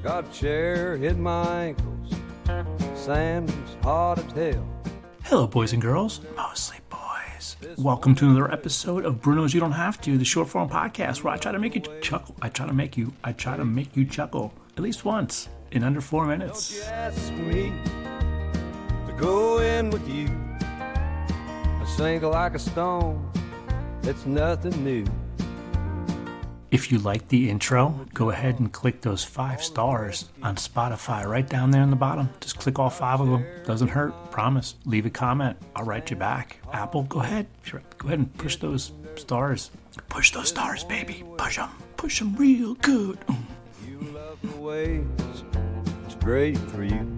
Got a chair, hit my ankles. Sand's hot as hell. Hello, boys and girls, mostly boys. Welcome to another episode of Bruno's You Don't Have To, the short form podcast where I try to make you chuckle. I try to make you chuckle at least once in under 4 minutes. Don't you ask me to go in with you. I sink like a stone. It's nothing new. If you like the intro, go ahead and click those 5 stars on Spotify right down there in the bottom. Just click all 5 of them. Doesn't hurt. Promise. Leave a comment. I'll write you back. Apple, go ahead. Sure. Go ahead and push those stars. Push those stars, baby. Push them. Push them real good. You love the way it's great for you.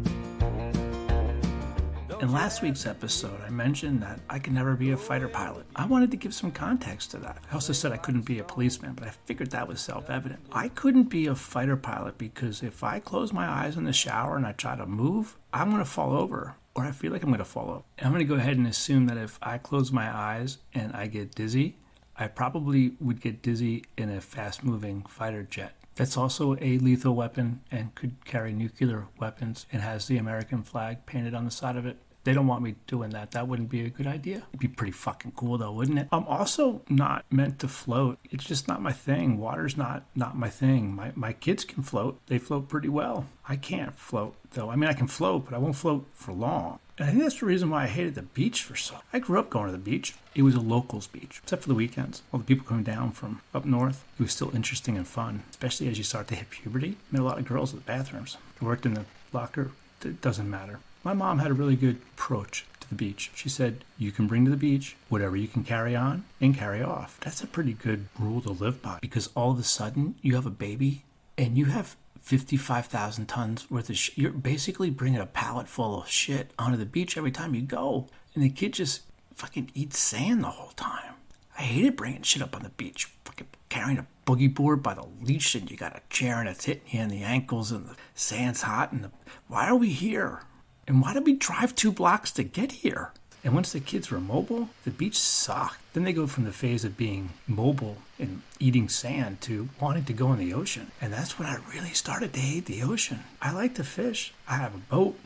In last week's episode, I mentioned that I could never be a fighter pilot. I wanted to give some context to that. I also said I couldn't be a policeman, but I figured that was self-evident. I couldn't be a fighter pilot because if I close my eyes in the shower and I try to move, I'm going to fall over, or I feel like I'm going to fall over. And I'm going to go ahead and assume that if I close my eyes and I get dizzy, I probably would get dizzy in a fast-moving fighter jet. That's also a lethal weapon and could carry nuclear weapons and has the American flag painted on the side of it. They don't want me doing that. That wouldn't be a good idea. It'd be pretty fucking cool though, wouldn't it? I'm also not meant to float. It's just not my thing. Water's not my thing. My kids can float. They float pretty well. I can't float though. I mean, I can float, but I won't float for long. And I think that's the reason why I hated the beach for so long. I grew up going to the beach. It was a locals beach, except for the weekends. All the people coming down from up north. It was still interesting and fun, especially as you start to hit puberty. Met a lot of girls at the bathrooms. I worked in the locker. It doesn't matter. My mom had a really good approach to the beach. She said, you can bring to the beach whatever you can carry on and carry off. That's a pretty good rule to live by because all of a sudden you have a baby and you have 55,000 tons worth of shit. You're basically bringing a pallet full of shit onto the beach every time you go. And the kid just fucking eats sand the whole time. I hated bringing shit up on the beach. Fucking carrying a boogie board by the leash and you got a chair and it's hitting you in the ankles and the sand's hot. And why are we here? And why did we drive 2 blocks to get here? And once the kids were mobile, the beach sucked. Then they go from the phase of being mobile and eating sand to wanting to go in the ocean. And that's when I really started to hate the ocean. I like to fish. I have a boat,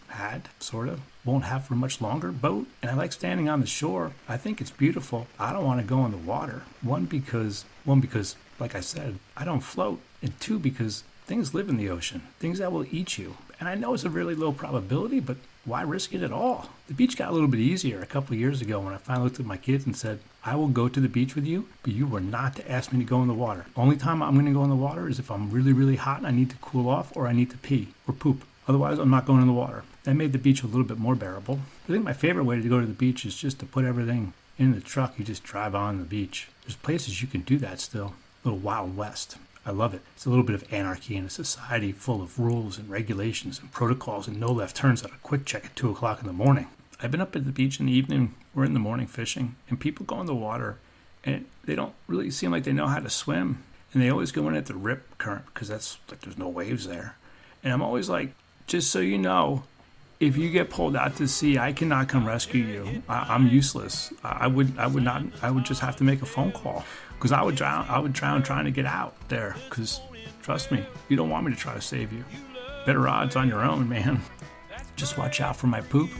sort of. Won't have for much longer, boat. And I like standing on the shore. I think it's beautiful. I don't want to go in the water. One, because, like I said, I don't float. And 2, because things live in the ocean. Things that will eat you. And I know it's a really low probability, but why risk it at all? The beach got a little bit easier a couple of years ago when I finally looked at my kids and said, I will go to the beach with you, but you were not to ask me to go in the water. Only time I'm going to go in the water is if I'm really, really hot and I need to cool off or I need to pee or poop. Otherwise, I'm not going in the water. That made the beach a little bit more bearable. I think my favorite way to go to the beach is just to put everything in the truck. You just drive on the beach. There's places you can do that still. A little Wild West. I love it. It's a little bit of anarchy in a society full of rules and regulations and protocols and no left turns at a quick check at 2 o'clock in the morning. I've been up at the beach in the evening or in the morning fishing, and people go in the water and they don't really seem like they know how to swim. And they always go in at the rip current because that's like there's no waves there. And I'm always like, just so you know, if you get pulled out to sea, I cannot come rescue you. I'm useless. I would just have to make a phone call. Because I would drown trying to get out there. Because, trust me, you don't want me to try to save you. Better odds on your own, man. Just watch out for my poop.